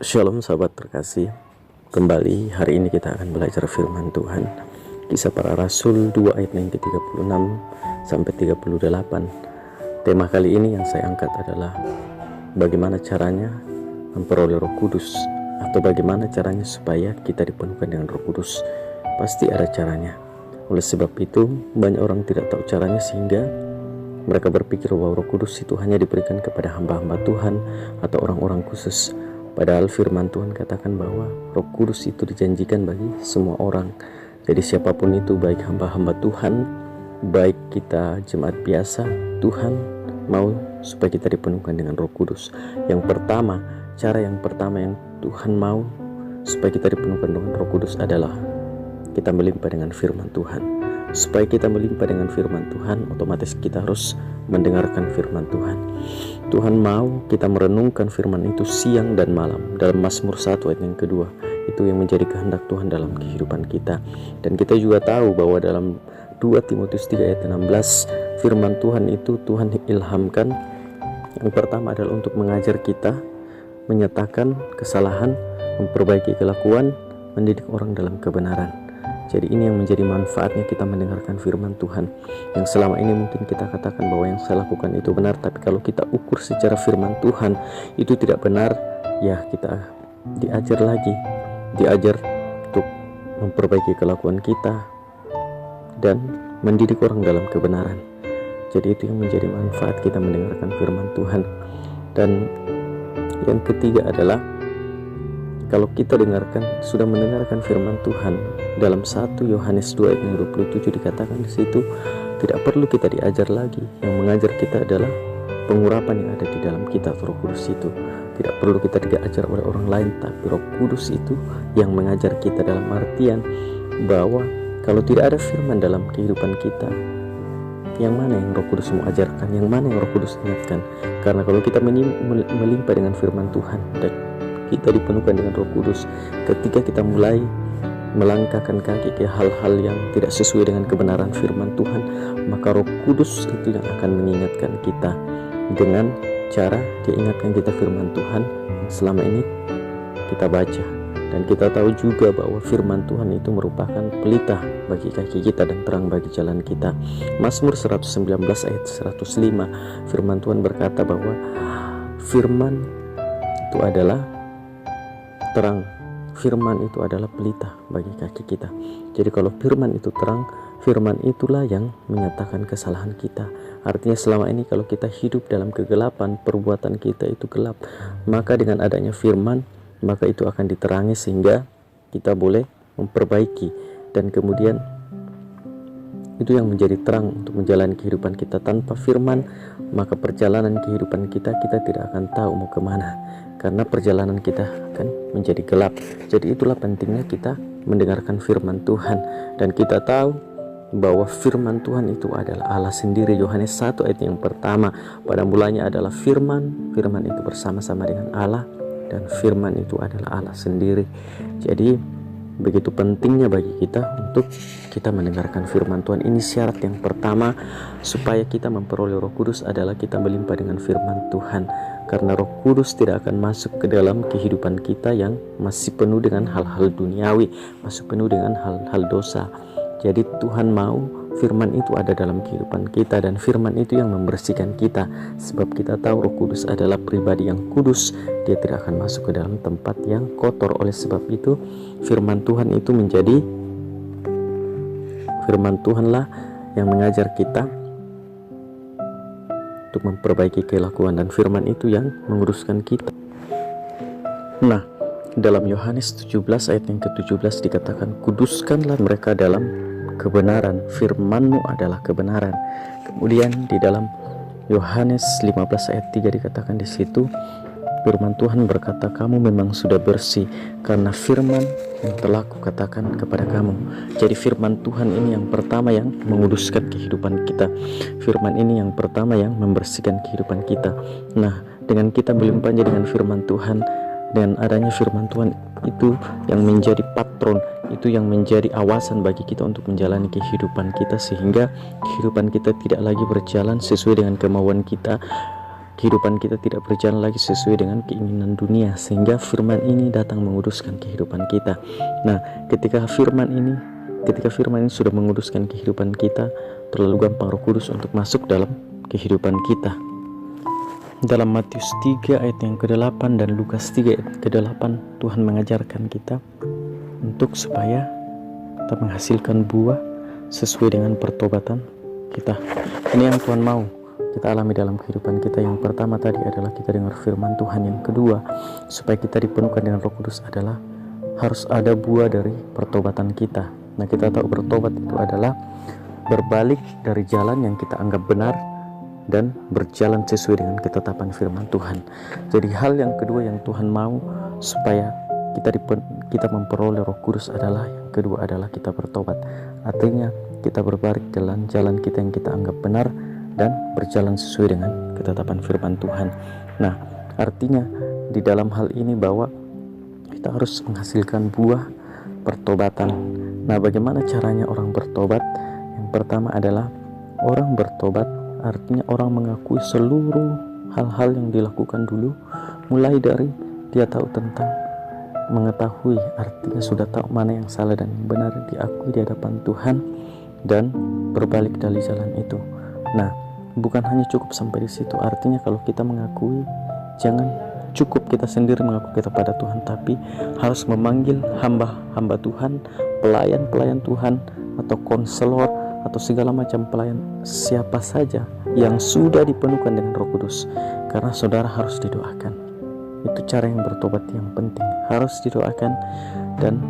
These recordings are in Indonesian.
Shalom sahabat terkasih. Kembali hari ini kita akan belajar firman Tuhan. Kisah Para Rasul 2 ayat yang ke-36 sampai 38. Tema kali ini yang saya angkat adalah bagaimana caranya memperoleh Roh Kudus, atau bagaimana caranya supaya kita dipenuhkan dengan Roh Kudus. Pasti ada caranya. Oleh sebab itu banyak orang tidak tahu caranya, sehingga mereka berpikir bahwa Roh Kudus itu hanya diberikan kepada hamba-hamba Tuhan atau orang-orang khusus. Padahal firman Tuhan katakan bahwa Roh Kudus itu dijanjikan bagi semua orang. Jadi siapapun itu, baik hamba-hamba Tuhan, baik kita jemaat biasa, Tuhan mau supaya kita dipenuhkan dengan Roh Kudus. Cara yang pertama yang Tuhan mau supaya kita dipenuhkan dengan Roh Kudus adalah kita melimpah dengan firman Tuhan. Supaya kita melimpah dengan firman Tuhan, otomatis kita harus mendengarkan firman Tuhan. Tuhan mau kita merenungkan firman itu siang dan malam. Dalam Mazmur 1 ayat yang kedua, itu yang menjadi kehendak Tuhan dalam kehidupan kita. Dan kita juga tahu bahwa dalam 2 Timotius 3 ayat 16, firman Tuhan itu Tuhan ilhamkan. Yang pertama adalah untuk mengajar kita, menyatakan kesalahan, memperbaiki kelakuan, mendidik orang dalam kebenaran. Jadi ini yang menjadi manfaatnya kita mendengarkan firman Tuhan. Yang selama ini mungkin kita katakan bahwa yang saya lakukan itu benar, tapi kalau kita ukur secara firman Tuhan itu tidak benar, ya kita diajar untuk memperbaiki kelakuan kita dan mendidik orang dalam kebenaran. Jadi itu yang menjadi manfaat kita mendengarkan firman Tuhan. Dan yang ketiga adalah kalau kita sudah mendengarkan firman Tuhan, dalam 1 Yohanes 2 ayat 27 dikatakan di situ, tidak perlu kita diajar lagi. Yang mengajar kita adalah pengurapan yang ada di dalam kita, Roh Kudus itu. Tidak perlu kita diajar oleh orang lain, tapi Roh Kudus itu yang mengajar kita, dalam artian bahwa kalau tidak ada firman dalam kehidupan kita, yang mana yang Roh Kudus mau ajarkan, yang mana yang Roh Kudus ingatkan. Karena kalau kita melimpah dengan firman Tuhan, kita dipenuhkan dengan Roh Kudus, ketika kita mulai melangkahkan kaki ke hal-hal yang tidak sesuai dengan kebenaran firman Tuhan, maka Roh Kudus itu yang akan mengingatkan kita dengan cara dia ingatkan kita firman Tuhan selama ini kita baca. Dan kita tahu juga bahwa firman Tuhan itu merupakan pelita bagi kaki kita dan terang bagi jalan kita. Mazmur 119 ayat 105, firman Tuhan berkata bahwa firman itu adalah terang, firman itu adalah pelita bagi kaki kita. Jadi kalau firman itu terang, firman itulah yang menyatakan kesalahan kita. Artinya selama ini kalau kita hidup dalam kegelapan, perbuatan kita itu gelap, maka dengan adanya firman, maka itu akan diterangi sehingga kita boleh memperbaiki. Dan kemudian itu yang menjadi terang untuk menjalani kehidupan kita. Tanpa firman, maka perjalanan kehidupan kita tidak akan tahu mau kemana, karena perjalanan kita akan menjadi gelap. Jadi itulah pentingnya kita mendengarkan firman Tuhan. Dan kita tahu bahwa firman Tuhan itu adalah Allah sendiri. Yohanes 1 ayat yang pertama, pada mulanya adalah firman, firman itu bersama-sama dengan Allah, dan firman itu adalah Allah sendiri. Jadi begitu pentingnya bagi kita untuk kita mendengarkan firman Tuhan. Ini syarat yang pertama supaya kita memperoleh Roh Kudus adalah kita melimpah dengan firman Tuhan. Karena Roh Kudus tidak akan masuk ke dalam kehidupan kita yang masih penuh dengan hal-hal duniawi, masih penuh dengan hal-hal dosa. Jadi Tuhan mau firman itu ada dalam kehidupan kita, dan firman itu yang membersihkan kita. Sebab kita tahu Roh Kudus adalah pribadi yang kudus, dia tidak akan masuk ke dalam tempat yang kotor. Oleh sebab itu firman Tuhan itu menjadi firman Tuhanlah yang mengajar kita untuk memperbaiki kelakuan, dan firman itu yang menguruskan kita. Nah, dalam Yohanes 17 ayat yang ke-17 dikatakan, kuduskanlah mereka dalam kebenaran, firman-Mu adalah kebenaran. Kemudian di dalam Yohanes 15 ayat 3 dikatakan di situ, firman Tuhan berkata, kamu memang sudah bersih karena firman yang telah kukatakan kepada kamu. Jadi firman Tuhan ini yang pertama yang menguduskan kehidupan kita. Firman ini yang pertama yang membersihkan kehidupan kita. Nah, dengan kita melimpahnya dengan firman Tuhan, dan adanya firman Tuhan itu yang menjadi patron, itu yang menjadi awasan bagi kita untuk menjalani kehidupan kita, sehingga kehidupan kita tidak lagi berjalan sesuai dengan kemauan kita. kehidupan kita tidak berjalan lagi sesuai dengan keinginan dunia, sehingga firman ini datang menguduskan kehidupan kita. Nah, ketika firman ini sudah menguduskan kehidupan kita, terlalu gampang Roh Kudus untuk masuk dalam kehidupan kita. Dalam Matius 3 ayat yang ke-8 dan Lukas 3 ayat ke-8, Tuhan mengajarkan kita untuk supaya kita menghasilkan buah sesuai dengan pertobatan kita. Ini yang Tuhan mau kita alami dalam kehidupan kita. Yang pertama tadi adalah kita dengar firman Tuhan. Yang kedua, supaya kita dipenuhkan dengan Roh Kudus adalah harus ada buah dari pertobatan kita. Nah, kita tahu bertobat itu adalah berbalik dari jalan yang kita anggap benar dan berjalan sesuai dengan ketetapan firman Tuhan. Jadi hal yang kedua yang Tuhan mau supaya kita memperoleh Roh Kudus adalah, yang kedua adalah kita bertobat. Artinya kita berbalik jalan kita yang kita anggap benar dan berjalan sesuai dengan ketetapan firman Tuhan. Nah, artinya di dalam hal ini bahwa kita harus menghasilkan buah pertobatan. Nah, bagaimana caranya orang bertobat? Yang pertama adalah orang bertobat artinya orang mengakui seluruh hal-hal yang dilakukan dulu, mulai dari dia tahu tentang mengetahui, artinya sudah tahu mana yang salah dan yang benar, diakui di hadapan Tuhan dan berbalik dari jalan itu. Nah, bukan hanya cukup sampai di situ. Artinya kalau kita mengakui, jangan cukup kita sendiri mengaku kita pada Tuhan, tapi harus memanggil hamba-hamba Tuhan, pelayan-pelayan Tuhan, atau konselor, atau segala macam pelayan, siapa saja yang sudah dipenuhkan dengan Roh Kudus. Karena saudara harus didoakan. Itu cara yang bertobat yang penting, harus didoakan, dan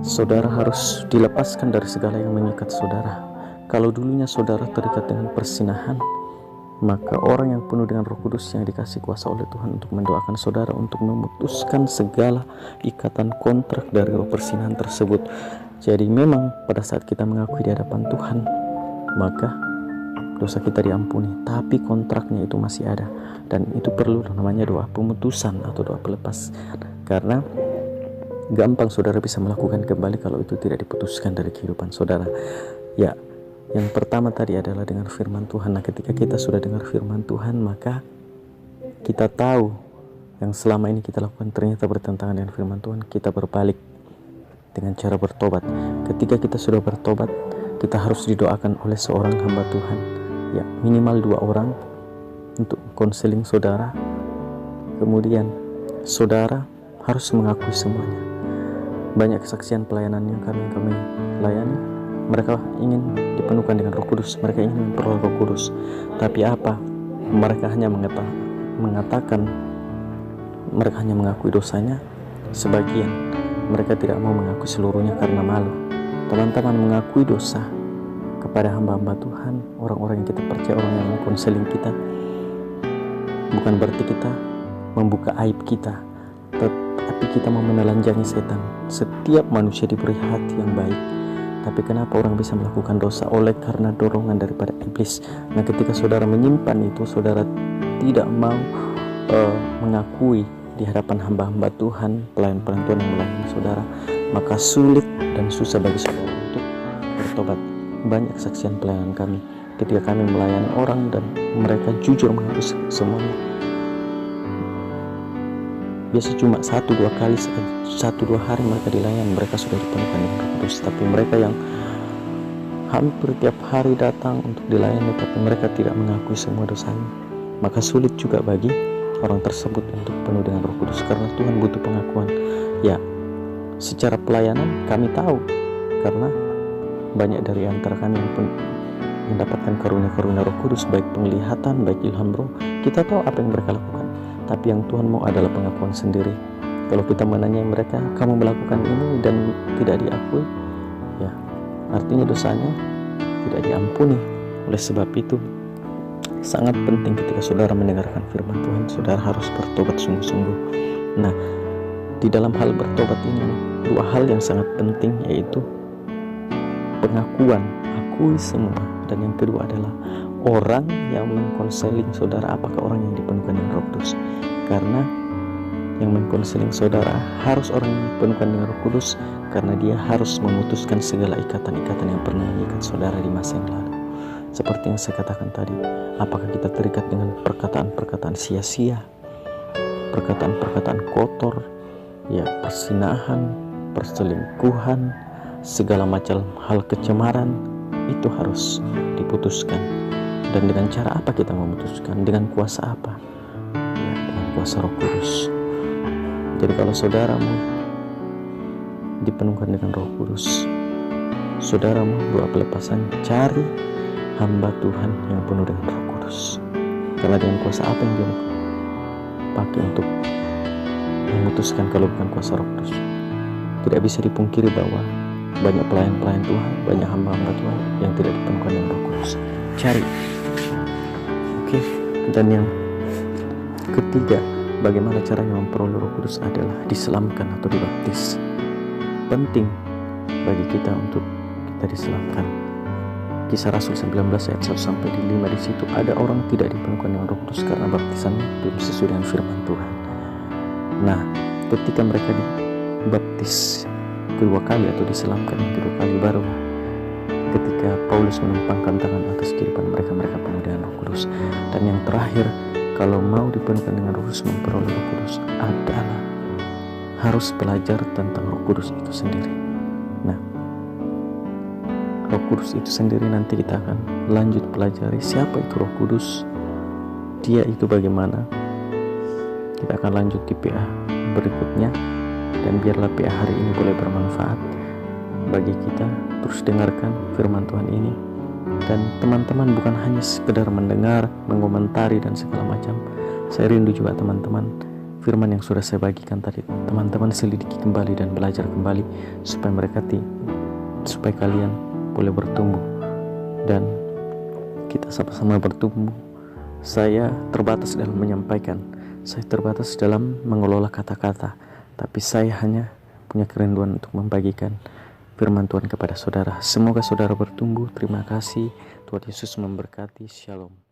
saudara harus dilepaskan dari segala yang mengikat saudara. Kalau dulunya saudara terikat dengan persinahan, maka orang yang penuh dengan Roh Kudus yang dikasih kuasa oleh Tuhan untuk mendoakan saudara untuk memutuskan segala ikatan kontrak dari roh persinahan tersebut. Jadi memang pada saat kita mengakui di hadapan Tuhan, maka dosa kita diampuni, tapi kontraknya itu masih ada, dan itu perlu namanya doa pemutusan atau doa pelepas. Karena gampang saudara bisa melakukan kembali kalau itu tidak diputuskan dari kehidupan saudara. Ya, yang pertama tadi adalah dengan firman Tuhan. Nah, ketika kita sudah dengar firman Tuhan, maka kita tahu yang selama ini kita lakukan ternyata bertentangan dengan firman Tuhan. Kita berbalik dengan cara bertobat. Ketika kita sudah bertobat, kita harus didoakan oleh seorang hamba Tuhan, ya minimal 2 orang untuk konseling saudara. Kemudian saudara harus mengakui semuanya. Banyak kesaksian pelayanan yang kami layani, mereka ingin dipenuhkan dengan Roh Kudus, mereka ingin memperoleh Roh Kudus, tapi apa? Mereka hanya mengatakan, mereka hanya mengakui dosanya sebagian. Mereka tidak mau mengakui seluruhnya karena malu. Teman-teman, mengakui dosa kepada hamba-hamba Tuhan, orang-orang yang kita percaya, orang yang mengkonseling kita, bukan berarti kita membuka aib kita, tapi kita mau menelanjangi setan. Setiap manusia diberi hati yang baik, tapi kenapa orang bisa melakukan dosa? Oleh karena dorongan daripada iblis. Nah, ketika saudara menyimpan itu, saudara tidak mau mengakui di hadapan hamba-hamba Tuhan, pelayan-pelayan Tuhan yang melayani saudara, maka sulit dan susah bagi saudara untuk bertobat. Banyak kesaksian pelayanan kami ketika kami melayani orang dan mereka jujur mengaku semuanya. Biasa cuma 1-2 kali, 1-2 hari mereka dilayani, mereka sudah dipenuhkan dengan Roh Kudus. Tapi mereka yang hampir tiap hari datang untuk dilayani, tapi mereka tidak mengakui semua dosanya, maka sulit juga bagi orang tersebut untuk penuh dengan Roh Kudus, karena Tuhan butuh pengakuan. Ya, secara pelayanan kami tahu, karena banyak dari antara kami yang mendapatkan karunia-karunia Roh Kudus, baik penglihatan, baik ilham roh. Kita tahu apa yang mereka lakukan, tapi yang Tuhan mau adalah pengakuan sendiri. Kalau kita menanyai mereka, kamu melakukan ini dan tidak diakui, ya artinya dosanya tidak diampuni. Oleh sebab itu sangat penting ketika saudara mendengarkan firman Tuhan, saudara harus bertobat sungguh-sungguh. Nah, di dalam hal bertobat ini 2 hal yang sangat penting, yaitu pengakuan, akui semua, dan yang kedua adalah orang yang mengkonseling saudara, apakah orang yang dipenuhkan dengan Roh Kudus. Karena yang mengkonseling saudara harus orang yang dipenuhkan dengan Roh Kudus, karena dia harus memutuskan segala ikatan-ikatan yang pernah mengikat saudara di masa yang lalu. Seperti yang saya katakan tadi, apakah kita terikat dengan perkataan-perkataan sia-sia, perkataan-perkataan kotor, ya, persinahan, perselingkuhan, segala macam hal kecemaran, itu harus diputuskan. Dan dengan cara apa kita memutuskan? Dengan kuasa apa? Ya, dengan kuasa Roh Kudus. Jadi kalau saudaramu dipenuhkan dengan Roh Kudus, saudaramu doa pelepasan, cari hamba Tuhan yang penuh dengan Roh Kudus. Karena dengan kuasa apa yang dia pakai untuk memutuskan kalau bukan kuasa Roh Kudus? Tidak bisa dipungkiri bahwa banyak pelayan-pelayan Tuhan, banyak hamba-hamba Tuhan yang tidak dipenuhkan dengan Roh Kudus. Cari. Oke. Dan yang ketiga, bagaimana caranya memperoleh Roh Kudus adalah diselamkan atau dibaptis. Penting bagi kita untuk kita diselamkan. Kisah Rasul 19 ayat 1 sampai 5, di situ ada orang tidak dipenuhkan dengan Roh Kudus karena baptisannya belum sesuai dengan firman Tuhan. Nah, ketika mereka dibaptis kedua kali atau diselamkan yang kedua kali, baru ketika Paulus menumpangkan tangan atas kehidupan mereka penuh dengan Roh Kudus. Dan yang terakhir, kalau mau dipenuhkan dengan Roh Kudus, memperoleh Roh Kudus adalah harus belajar tentang Roh Kudus itu sendiri. Nah, Roh Kudus itu sendiri nanti kita akan lanjut pelajari siapa itu Roh Kudus, dia itu bagaimana. Kita akan lanjut di PA berikutnya. Dan biarlah PA hari ini boleh bermanfaat bagi kita. Terus dengarkan firman Tuhan ini. Dan teman-teman bukan hanya sekedar mendengar, mengomentari dan segala macam. Saya rindu juga teman-teman, firman yang sudah saya bagikan tadi, teman-teman selidiki kembali dan belajar kembali supaya kalian boleh bertumbuh dan kita sama-sama bertumbuh. Saya terbatas dalam menyampaikan, saya terbatas dalam mengelola kata-kata, tapi saya hanya punya kerinduan untuk membagikan firman Tuhan kepada saudara. Semoga saudara bertumbuh. Terima kasih. Tuhan Yesus memberkati. Shalom.